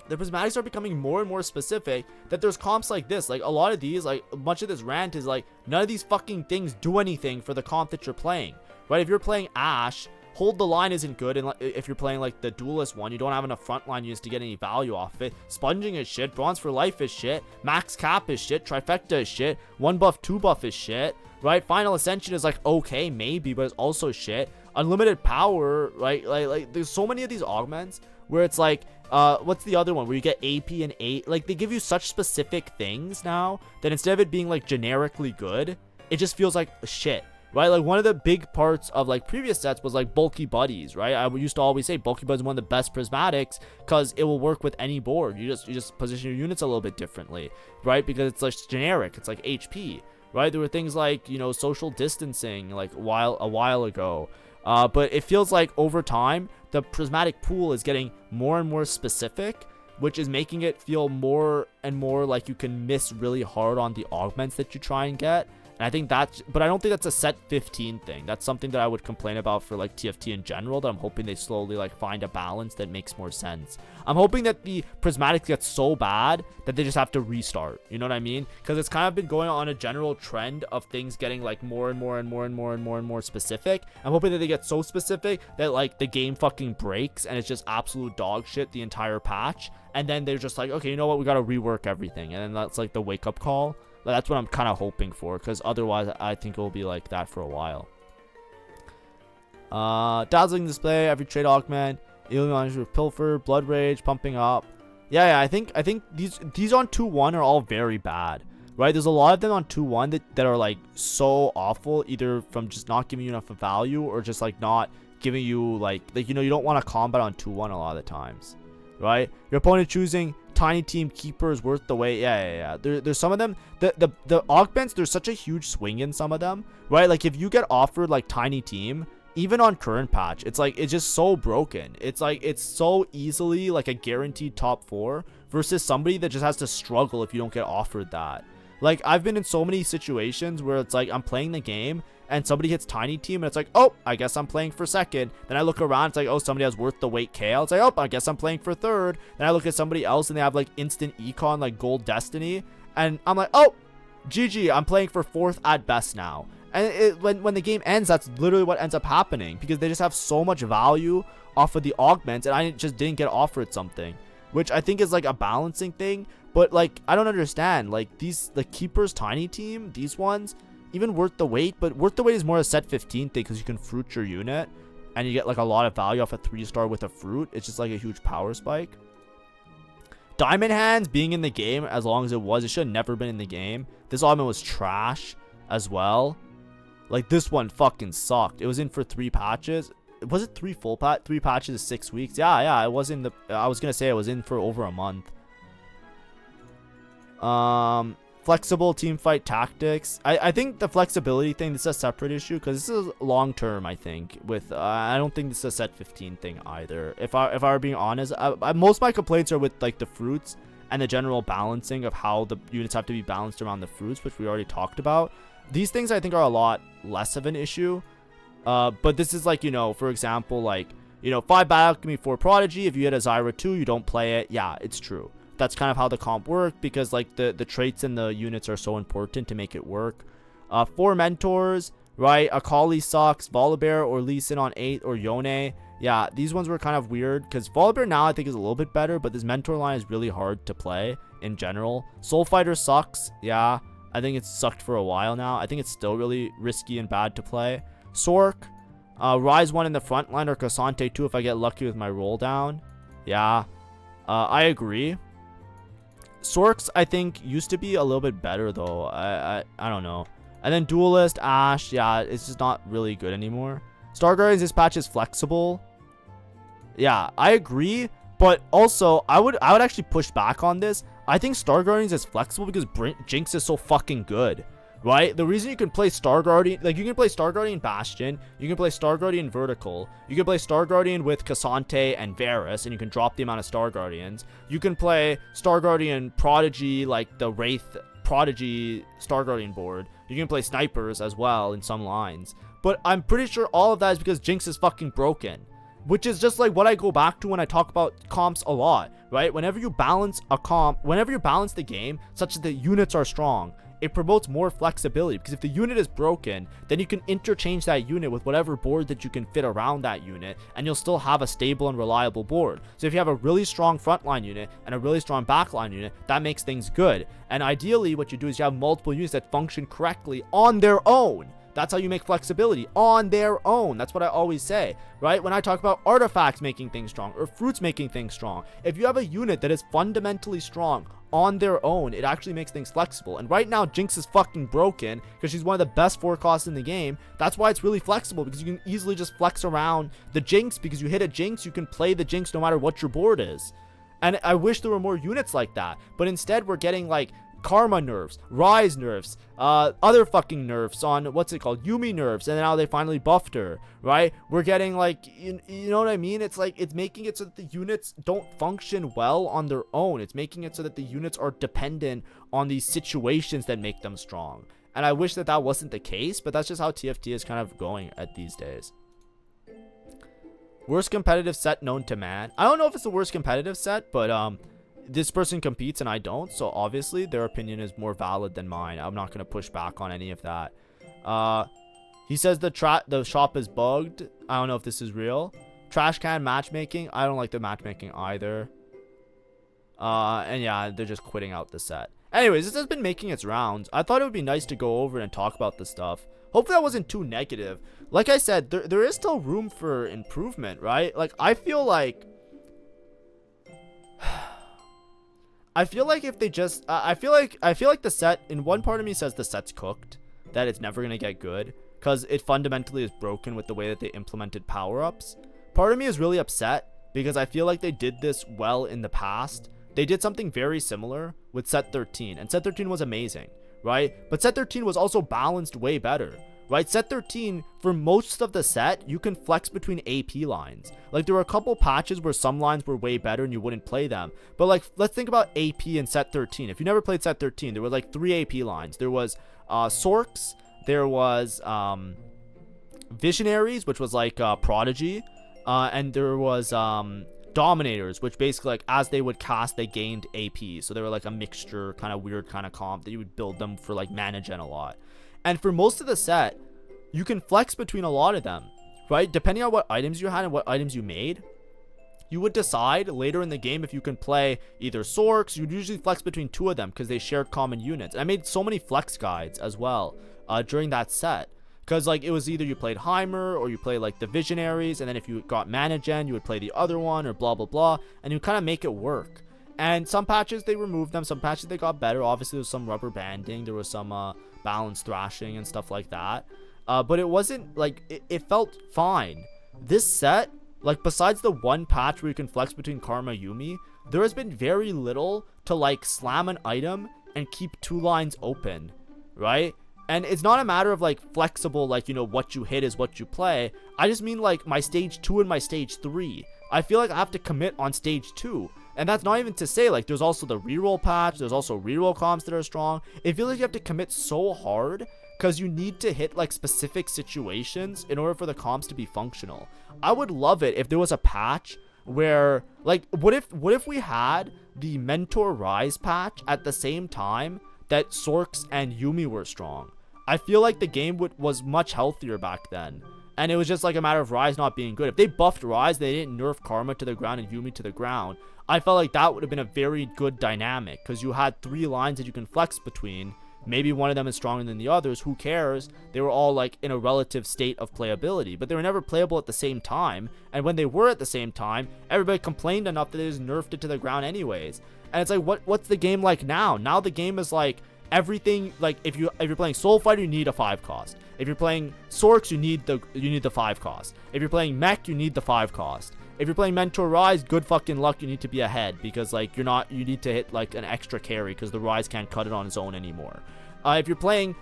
the Prismatics are becoming more and more specific, that there's comps like this. Like a lot of these, like much of this rant is like, none of these fucking things do anything for the comp that you're playing, right? If you're playing Ashe, Hold the Line isn't good, and if you're playing like the Duelist one, you don't have enough frontline units to get any value off of it. Sponging is shit. Bronze for Life is shit. Max Cap is shit. Trifecta is shit. 1 buff, 2 buff is shit, right? Final Ascension is like okay, maybe, but it's also shit. Unlimited Power, right? Like there's so many of these augments where it's like, what's the other one where you get AP and 8? Like they give you such specific things now that instead of it being like generically good, it just feels like shit. Right, like one of the big parts of like previous sets was like bulky buddies, right? I used to always say bulky buddies is one of the best Prismatics because it will work with any board. You just position your units a little bit differently, right? Because it's like generic, it's like HP, right? There were things like, you know, social distancing like a while ago, but it feels like over time the Prismatic pool is getting more and more specific, which is making it feel more and more like you can miss really hard on the augments that you try and get. And I think that's, but I don't think that's a set 15 thing. That's something that I would complain about for like TFT in general, that I'm hoping they slowly like find a balance that makes more sense. I'm hoping that the prismatics gets so bad that they just have to restart. You know what I mean? Because it's kind of been going on a general trend of things getting like more and more specific. I'm hoping that they get so specific that like the game fucking breaks and it's just absolute dog shit the entire patch. And then they're just like, okay, you know what? We got to rework everything. And then that's like the wake up call. That's what I'm kind of hoping for, because otherwise I think it will be like that for a while. Dazzling display, every trade augment, alien pilfer, blood rage, pumping up. Yeah, I think these on 2-1 are all very bad, right? There's a lot of them on 2-1 that are like so awful, either from just not giving you enough value or just like not giving you like you know, you don't want to combat on 2-1 a lot of the times, right? Your opponent choosing tiny team keeper is worth the wait. Yeah. There's some of them, the augments, there's such a huge swing in some of them, right? Like if you get offered like tiny team, even on current patch, it's like, it's just so broken. It's like, it's so easily like a guaranteed top 4 versus somebody that just has to struggle if you don't get offered that. Like I've been in so many situations where it's like I'm playing the game and somebody hits tiny team and it's like, oh, I guess I'm playing for second. Then I look around, it's like, oh, somebody has worth the wait KL. It's like, oh, I guess I'm playing for third. Then I look at somebody else and they have like instant econ, like gold destiny, and I'm like, oh, GG, I'm playing for fourth at best now. And when the game ends, that's literally what ends up happening, because they just have so much value off of the augments and I just didn't get offered something, which I think is like a balancing thing. But like, I don't understand, like these, the keepers tiny team, these ones, even worth the wait, but worth the wait is more a set 15 thing, because you can fruit your unit and you get like a lot of value off a 3-star with a fruit. It's just like a huge power spike. Diamond hands being in the game as long as it should have never been in the game. This augment was trash as well. Like this one fucking sucked. It was in for 3 patches. Was it 3 patches of 6 weeks? Yeah, it was in the, I was gonna say it was in for over a month. Flexible team fight tactics. I think the flexibility thing, this is a separate issue, because this is long term. I think with I don't think this is a set 15 thing either. If I were being honest, most of my complaints are with like the fruits and the general balancing of how the units have to be balanced around the fruits, which we already talked about. These things I think are a lot less of an issue. But this is like, you know, for example, like, you know, 5 battle alchemy 4 prodigy. If you hit a Zyra 2, you don't play it. Yeah, it's true. That's kind of how the comp worked, because like the traits and the units are so important to make it work. 4 mentors, right? Akali sucks. Volibear or Lee Sin on 8 or Yone. Yeah, these ones were kind of weird, because Volibear now I think is a little bit better, but this mentor line is really hard to play in general. Soul Fighter sucks. Yeah, I think it's sucked for a while now. I think it's still really risky and bad to play. Sork, Rise 1 in the front line, or Cassante 2 if I get lucky with my roll down. Yeah, I agree. Sorks, I think, used to be a little bit better, though. I don't know. And then Duelist, Ashe, yeah, it's just not really good anymore. Star Guardians, this patch is flexible. Yeah, I agree. But also, I would actually push back on this. I think Star Guardians is flexible because Jinx is so fucking good, right? The reason you can play Star Guardian, like you can play Star Guardian Bastion, you can play Star Guardian Vertical, you can play Star Guardian with Cassante and Varus, and you can drop the amount of Star Guardians. You can play Star Guardian Prodigy, like the Wraith Prodigy Star Guardian board. You can play snipers as well in some lines. But I'm pretty sure all of that is because Jinx is fucking broken. Which is just like what I go back to when I talk about comps a lot, right? Whenever you balance a comp, whenever you balance the game such that the units are strong, it promotes more flexibility, because if the unit is broken, then you can interchange that unit with whatever board that you can fit around that unit, and you'll still have a stable and reliable board. So if you have a really strong frontline unit and a really strong backline unit, that makes things good. And ideally what you do is you have multiple units that function correctly on their own. That's how you make flexibility, on their own. That's what I always say, right? When I talk about artifacts making things strong or fruits making things strong, if you have a unit that is fundamentally strong on their own, it actually makes things flexible. And right now, Jinx is fucking broken because she's one of the best forecasts in the game. That's why it's really flexible, because you can easily just flex around the Jinx, because you hit a Jinx, you can play the Jinx no matter what your board is. And I wish there were more units like that, but instead we're getting like Karma nerfs, Rise nerfs, other fucking nerfs on, what's it called, Yumi nerfs, and now they finally buffed her, right? We're getting like, you know what I mean? It's like, it's making it so that the units don't function well on their own. It's making it so that the units are dependent on these situations that make them strong. And I wish that that wasn't the case, but that's just how TFT is kind of going at these days. Worst competitive set known to man. I don't know if it's the worst competitive set, but this person competes and I don't, so obviously their opinion is more valid than mine. I'm not going to push back on any of that. He says the shop is bugged. I don't know if this is real. Trash can matchmaking. I don't like the matchmaking either. And yeah, they're just quitting out the set. Anyways, this has been making its rounds. I thought it would be nice to go over and talk about this stuff. Hopefully that wasn't too negative. Like I said, there is still room for improvement, right? Like, I feel like if they just I feel like the set, in one part of me says the set's cooked, that it's never gonna get good because it fundamentally is broken with the way that they implemented power-ups. Part of me is really upset because I feel like they did this well in the past. They did something very similar with set 13, and set 13 was amazing, right? But set 13 was also balanced way better, right? Set 13, for most of the set, you can flex between AP lines. Like, there were a couple patches where some lines were way better and you wouldn't play them. But, like, let's think about AP in set 13. If you never played set 13, there were, like, 3 AP lines. There was Sorks, there was Visionaries, which was, like, Prodigy, and there was Dominators, which basically, like, as they would cast, they gained AP. So they were, like, a mixture, kind of weird kind of comp that you would build them for, like, mana gen a lot. And for most of the set, you can flex between a lot of them, right? Depending on what items you had and what items you made, you would decide later in the game if you can play either Sorks. You'd usually flex between 2 of them because they shared common units. And I made so many flex guides as well during that set. Because, like, it was either you played Heimer or you played, like, the Visionaries. And then if you got mana gen, you would play the other one or blah, blah, blah. And you kind of make it work. And some patches, they removed them. Some patches, they got better. Obviously, there was some rubber banding. There was some balanced thrashing and stuff like that. But it wasn't, like, it felt fine. This set, like, besides the one patch where you can flex between Karma Yumi, there has been very little to, like, slam an item and keep 2 lines open, right? And it's not a matter of, like, flexible, like, you know, what you hit is what you play. I just mean, like, my stage 2 and my stage 3. I feel like I have to commit on stage 2. And that's not even to say, like, there's also the reroll patch. There's also reroll comps that are strong. It feels like you have to commit so hard because you need to hit, like, specific situations in order for the comps to be functional. I would love it if there was a patch where, like, what if we had the Mentor Rise patch at the same time that Sorks and Yumi were strong? I feel like the game was much healthier back then. And it was just like a matter of Rise not being good. If they buffed Rise, they didn't nerf Karma to the ground and Yumi to the ground. I felt like that would have been a very good dynamic because you had 3 lines that you can flex between. Maybe one of them is stronger than the others. Who cares? They were all, like, in a relative state of playability, but they were never playable at the same time. And when they were at the same time, everybody complained enough that they just nerfed it to the ground anyways. And it's like, what's the game like now? Now the game is like everything. Like, if you're playing Soul Fighter, you need a 5 cost. If you're playing Sorks, you need the 5 cost. If you're playing Mech, you need the 5 cost. If you're playing Mentor Rise, good fucking luck, you need to be ahead because, like, you need to hit, like, an extra carry because the Rise can't cut it on its own anymore. If you're playing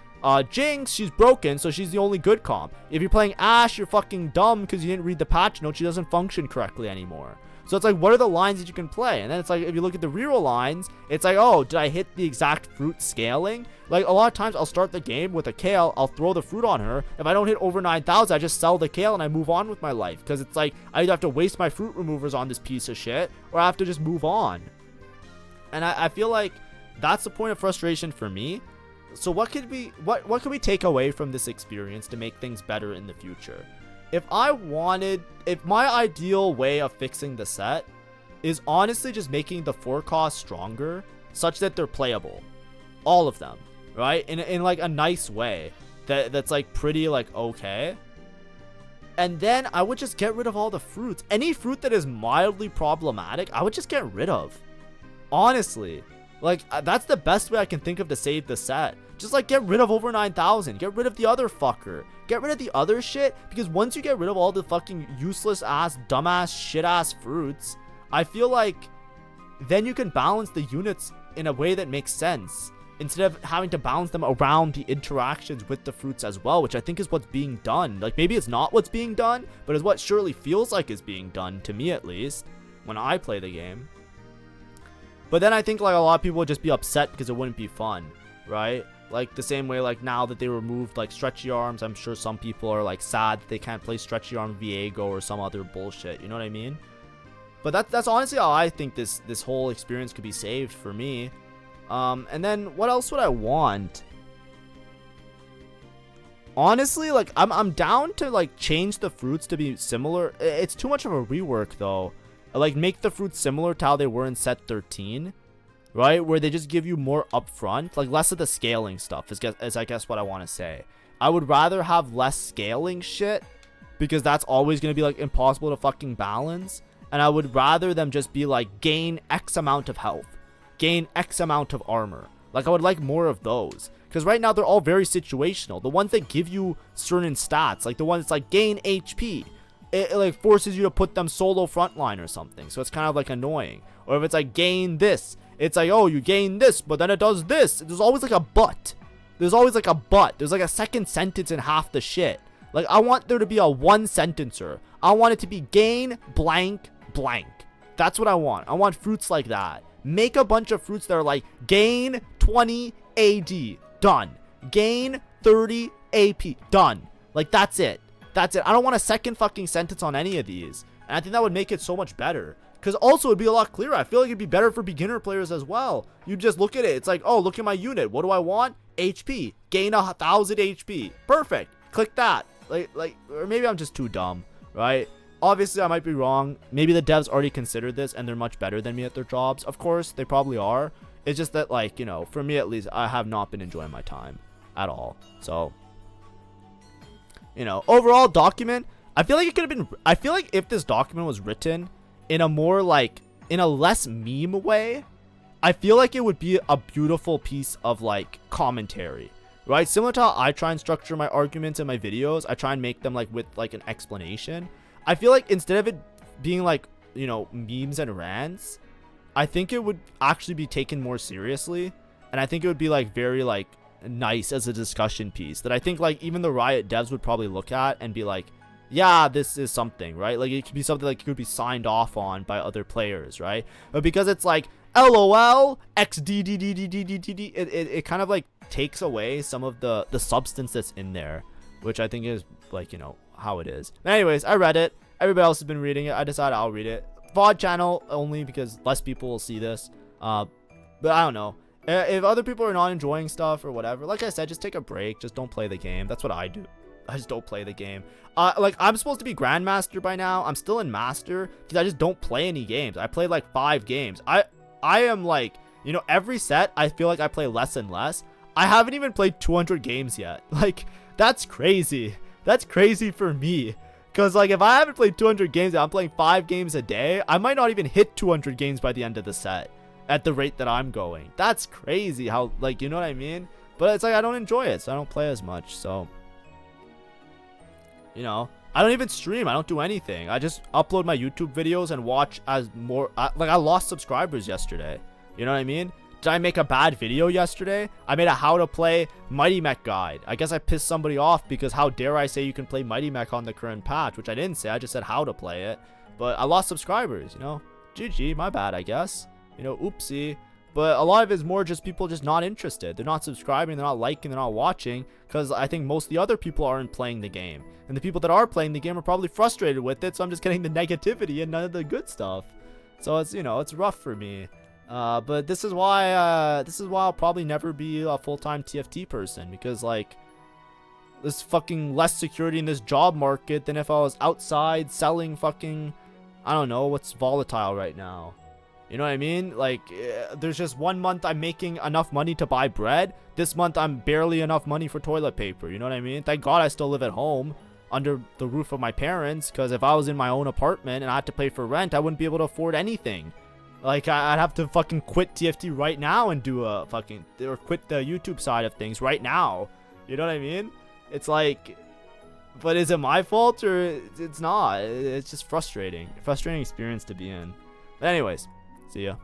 Jinx, she's broken, so she's the only good comp. If you're playing Ashe, you're fucking dumb because you didn't read the patch note. She doesn't function correctly anymore. So it's like, what are the lines that you can play? And then it's like, if you look at the reroll lines, it's like, oh, did I hit the exact fruit scaling? Like, a lot of times I'll start the game with a Kale, I'll throw the fruit on her. If I don't hit over 9,000, I just sell the Kale and I move on with my life. Because it's like, I either have to waste my fruit removers on this piece of shit, or I have to just move on. And I feel like that's the point of frustration for me. So what could we take away from this experience to make things better in the future? If my ideal way of fixing the set is honestly just making the 4 costs stronger such that they're playable. All of them, right? In like a nice way that's like pretty, like, okay. And then I would just get rid of all the fruits. Any fruit that is mildly problematic, I would just get rid of. Honestly. Like, that's the best way I can think of to save the set. Just, like, get rid of over 9,000. Get rid of the other fucker. Get rid of the other shit. Because once you get rid of all the fucking useless-ass, dumbass, shit-ass fruits, I feel like then you can balance the units in a way that makes sense. Instead of having to balance them around the interactions with the fruits as well, which I think is what's being done. Like, maybe it's not what's being done, but is what surely feels like is being done, to me at least, when I play the game. But then I think, like, a lot of people would just be upset because it wouldn't be fun, right? Like the same way, like now that they removed like stretchy arms, I'm sure some people are like sad that they can't play stretchy arm Viego or some other bullshit. You know what I mean? But that's honestly how I think this whole experience could be saved for me. And then what else would I want? Honestly, like I'm down to like change the fruits to be similar. It's too much of a rework though. Like make the fruits similar to how they were in set 13. Right, where they just give you more upfront, like less of the scaling stuff is I guess what I want to say. I would rather have less scaling shit, because that's always going to be like impossible to fucking balance. And I would rather them just be like gain X amount of health, gain X amount of armor. Like I would like more of those, because right now they're all very situational. The ones that give you certain stats, like the ones that's like gain HP, it like forces you to put them solo frontline or something, so it's kind of like annoying. Or if it's like gain this, it's like, oh, you gain this, but then it does this. There's always like a but. There's always like a but. There's like a second sentence in half the shit. Like, I want there to be a one sentencer. I want it to be gain blank blank. That's what I want. I want fruits like that. Make a bunch of fruits that are like gain 20 AD. Done. Gain 30 AP. Done. Like, that's it. That's it. I don't want a second fucking sentence on any of these. And I think that would make it so much better. Because also it'd be a lot clearer. I feel like it'd be better for beginner players as well. You just look at it. It's like, oh, look at my unit. What do I want? HP. Gain 1,000 HP. Perfect. Click that. Like, or maybe I'm just too dumb, right? Obviously, I might be wrong. Maybe the devs already considered this and they're much better than me at their jobs. Of course, they probably are. It's just that, like, you know, for me at least, I have not been enjoying my time at all. So, you know, overall document, I feel like it could have been, I feel like if this document was written in a more like, in a less meme way, I feel like it would be a beautiful piece of like commentary, right? Similar to how I try and structure my arguments in my videos. I try and make them like with like an explanation. I feel like instead of it being like, you know, memes and rants, I think it would actually be taken more seriously. And I think it would be like very like nice as a discussion piece that I think like even the Riot devs would probably look at and be like, yeah, this is something, right? Like it could be something like it could be signed off on by other players, right? But because it's like LOL XDDDDDDD, it kind of like takes away some of the substance that's in there, which I think is like, you know, how it is. But anyways, I read it. Everybody else has been reading it. I decided I'll read it. VOD channel only because less people will see this. But I don't know. If other people are not enjoying stuff or whatever, like I said, just take a break. Just don't play the game. That's what I do. I just don't play the game. Like I'm supposed to be Grandmaster by now. I'm still in Master because I just don't play any games. I played like 5 games. I am like, you know, every set I feel like I play less and less. I haven't even played 200 games yet. Like that's crazy. That's crazy for me. Because like if I haven't played 200 games and I'm playing 5 games a day, I might not even hit 200 games by the end of the set at the rate that I'm going. That's crazy how, like, you know what I mean? But it's like I don't enjoy it, so I don't play as much. So, you know, I don't even stream. I don't do anything. I just upload my YouTube videos and watch as more. Like I lost subscribers yesterday. You know what I mean? Did I make a bad video yesterday? I made a how to play Mighty Mech guide. I guess I pissed somebody off because how dare I say you can play Mighty Mech on the current patch, which I didn't say. I just said how to play it. But I lost subscribers, you know. GG, my bad, I guess. You know, oopsie. But a lot of it is more just people just not interested. They're not subscribing, they're not liking, they're not watching. Because I think most of the other people aren't playing the game. And the people that are playing the game are probably frustrated with it. So I'm just getting the negativity and none of the good stuff. So it's, you know, it's rough for me. But this is why I'll probably never be a full-time TFT person, because like there's fucking less security in this job market than if I was outside selling fucking, I don't know what's volatile right now. You know what I mean? Like there's just 1 month I'm making enough money to buy bread. This month I'm barely enough money for toilet paper. You know what I mean? Thank God I still live at home under the roof of my parents, because if I was in my own apartment and I had to pay for rent, I wouldn't be able to afford anything. Like, I'd have to fucking quit TFT right now and do a fucking, or quit the YouTube side of things right now. You know what I mean? It's like, but is it my fault or it's not? It's just frustrating. Frustrating experience to be in. But anyways, see ya.